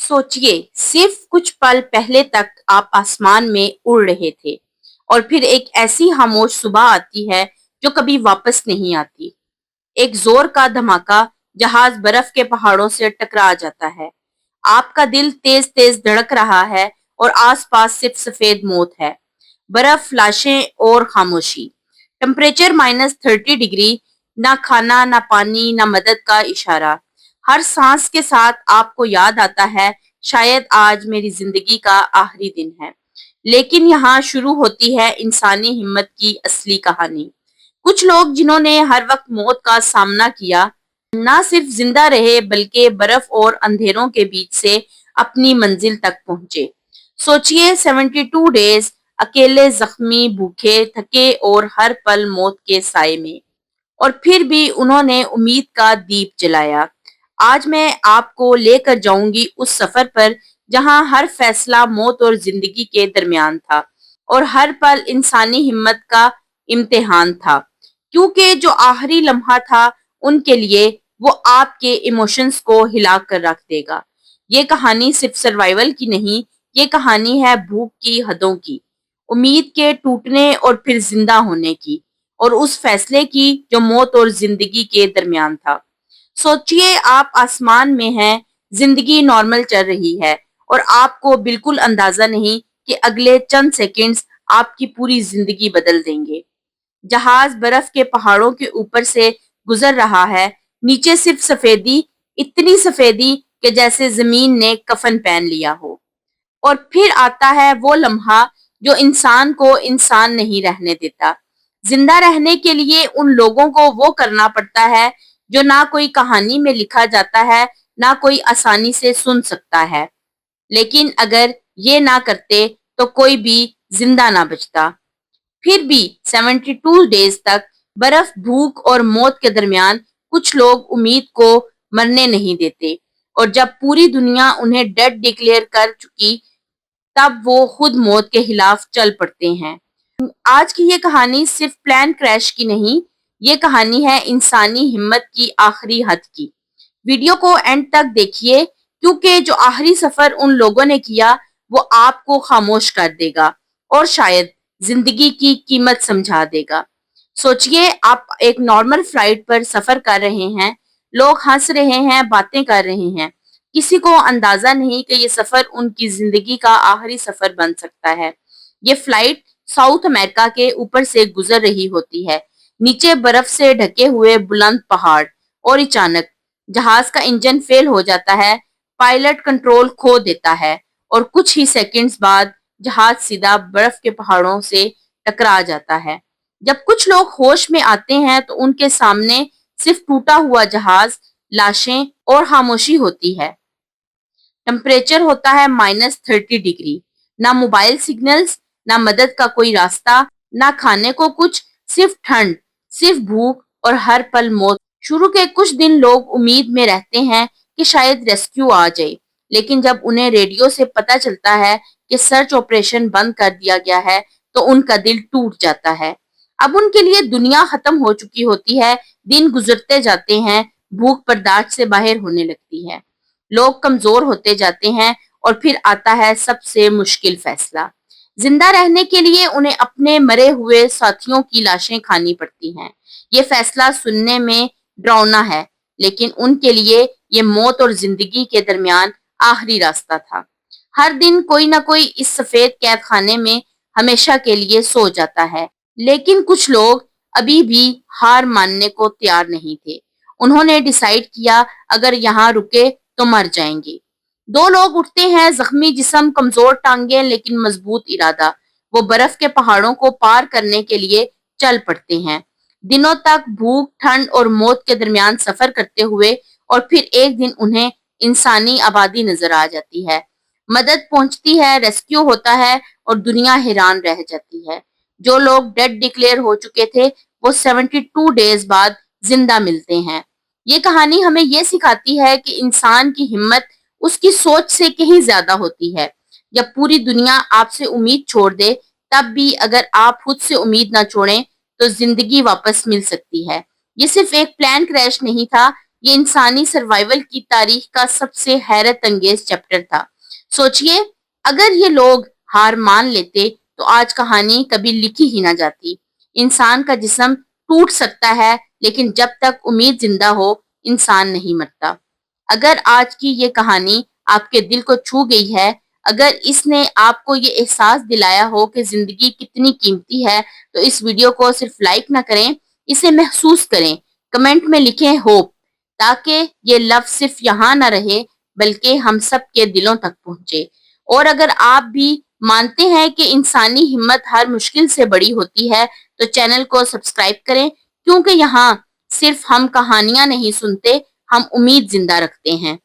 सोचिए, सिर्फ कुछ पल पहले तक आप आसमान में उड़ रहे थे और फिर एक ऐसी खामोश सुबह आती है जो कभी वापस नहीं आती। एक जोर का धमाका, जहाज बर्फ के पहाड़ों से टकरा जाता है। आपका दिल तेज तेज धड़क रहा है और आसपास सिर्फ सफेद मौत है। बर्फ, लाशें और खामोशी। Temperature -30 degree. ना खाना, ना पानी, ना मदद का इशारा। हर सांस के साथ आपको याद आता है, शायद आज मेरी जिंदगी का आखिरी दिन है। लेकिन यहाँ शुरू होती है इंसानी हिम्मत की असली कहानी। कुछ लोग जिन्होंने हर वक्त मौत का सामना किया, ना सिर्फ जिंदा रहे बल्कि बर्फ और अंधेरों के बीच से अपनी मंजिल तक पहुंचे। सोचिए, 72 डेज, अकेले, जख्मी, भूखे, थके और हर पल मौत के साए में। और फिर भी उन्होंने उम्मीद का दीप जलाया। आज मैं आपको लेकर जाऊंगी उस सफर पर जहां हर फैसला मौत और जिंदगी के दरमियान था और हर पल इंसानी हिम्मत का इम्तिहान था। क्योंकि जो आखिरी लम्हा था उनके लिए, वो आपके इमोशंस को हिला कर रख देगा। ये कहानी सिर्फ सर्वाइवल की नहीं, ये कहानी है भूख की, हदों की, उम्मीद के टूटने और फिर जिंदा होने की, और उस फैसले की जो मौत और जिंदगी के दरमियान था। सोचिए, आप आसमान में हैं, जिंदगी नॉर्मल चल रही है और आपको बिल्कुल अंदाजा नहीं कि अगले चंद सेकंड्स आपकी पूरी जिंदगी बदल देंगे। जहाज बर्फ के पहाड़ों के ऊपर से गुजर रहा है, नीचे सिर्फ सफेदी, इतनी सफेदी कि जैसे जमीन ने कफन पहन लिया हो। और फिर आता है वो लम्हा जो इंसान को इंसान नहीं रहने देता। जिंदा रहने के लिए उन लोगों को वो करना पड़ता है जो ना कोई कहानी में लिखा जाता है, ना कोई आसानी से सुन सकता है। लेकिन अगर ये ना करते तो कोई भी जिंदा ना बचता। फिर भी 72 डेज तक बर्फ, भूख और मौत के दरमियान कुछ लोग उम्मीद को मरने नहीं देते, और जब पूरी दुनिया उन्हें डेड डिक्लेयर कर चुकी, तब वो खुद मौत के खिलाफ चल पड़ते हैं। आज की ये कहानी सिर्फ प्लेन क्रैश की नहीं, ये कहानी है इंसानी हिम्मत की आखिरी हद की। वीडियो को एंड तक देखिए, क्योंकि जो आखिरी सफर उन लोगों ने किया वो आपको खामोश कर देगा और शायद जिंदगी की कीमत समझा देगा। सोचिए, आप एक नॉर्मल फ्लाइट पर सफर कर रहे हैं, लोग हंस रहे हैं, बातें कर रहे हैं। किसी को अंदाजा नहीं कि ये सफर उनकी जिंदगी का आखिरी सफर बन सकता है। ये फ्लाइट साउथ अमेरिका के ऊपर से गुजर रही होती है, नीचे बर्फ से ढके हुए बुलंद पहाड़, और अचानक जहाज का इंजन फेल हो जाता है, पायलट कंट्रोल खो देता है और कुछ ही सेकंड्स बाद जहाज सीधा बर्फ के पहाड़ों से टकरा जाता है। जब कुछ लोग होश में आते हैं तो उनके सामने सिर्फ टूटा हुआ जहाज, लाशें और खामोशी होती है। टेम्परेचर होता है -30 डिग्री। ना मोबाइल सिग्नल्स, ना मदद का कोई रास्ता, ना खाने को कुछ, सिर्फ ठंड, सिर्फ भूख और हर पल मौत। शुरू के कुछ दिन लोग उम्मीद में रहते हैं कि शायद रेस्क्यू आ जाए, लेकिन जब उन्हें रेडियो से पता चलता है कि सर्च ऑपरेशन बंद कर दिया गया है, तो उनका दिल टूट जाता है। अब उनके लिए दुनिया खत्म हो चुकी होती है, दिन गुजरते जाते हैं, भूख बर्दाश्त से बाहर होने लगती है, लोग कमजोर होते जाते हैं, और फिर आता है सबसे मुश्किल फैसला। जिंदा रहने के लिए उन्हें अपने मरे हुए साथियों की लाशें खानी पड़ती हैं। ये फैसला सुनने में डरावना है, लेकिन उनके लिए ये मौत और जिंदगी के दरमियान आखिरी रास्ता था। हर दिन कोई ना कोई इस सफेद कैद खाने में हमेशा के लिए सो जाता है, लेकिन कुछ लोग अभी भी हार मानने को तैयार नहीं थे। उन्होंने डिसाइड किया, अगर यहाँ रुके तो मर जाएंगे। दो लोग उठते हैं, जख्मी जिस्म, कमजोर टांगे, लेकिन मजबूत इरादा। वो बर्फ के पहाड़ों को पार करने के लिए चल पड़ते हैं, दिनों तक भूख, ठंड और मौत के दरमियान सफर करते हुए, और फिर एक दिन उन्हें इंसानी आबादी नजर आ जाती है। मदद पहुंचती है, रेस्क्यू होता है, और दुनिया हैरान रह जाती है। जो लोग डेड डिक्लेयर हो चुके थे, वो 72 डेज बाद जिंदा मिलते हैं। ये कहानी हमें ये सिखाती है कि इंसान की हिम्मत उसकी सोच से कहीं ज्यादा होती है। जब पूरी दुनिया आपसे उम्मीद छोड़ दे, तब भी अगर आप खुद से उम्मीद ना छोड़ें, तो जिंदगी वापस मिल सकती है। ये सिर्फ एक प्लान क्रैश नहीं था, یہ انسانی سروائیول کی تاریخ کا سب سے حیرت انگیز چیپٹر تھا۔ سوچئے اگر یہ لوگ ہار مان لیتے تو آج کہانی کبھی لکھی ہی نہ جاتی۔ انسان کا جسم ٹوٹ سکتا ہے لیکن جب تک امید زندہ ہو انسان نہیں مرتا۔ اگر آج کی یہ کہانی آپ کے دل کو چھو گئی ہے، اگر اس نے آپ کو یہ احساس دلایا ہو کہ زندگی کتنی قیمتی ہے، تو اس ویڈیو کو صرف لائک نہ کریں، اسے محسوس کریں، کمنٹ میں لکھیں ہوپ، تاکہ یہ لفظ صرف یہاں نہ رہے بلکہ ہم سب کے دلوں تک پہنچے۔ اور اگر آپ بھی مانتے ہیں کہ انسانی ہمت ہر مشکل سے بڑی ہوتی ہے تو چینل کو سبسکرائب کریں، کیونکہ یہاں صرف ہم کہانیاں نہیں سنتے، ہم امید زندہ رکھتے ہیں۔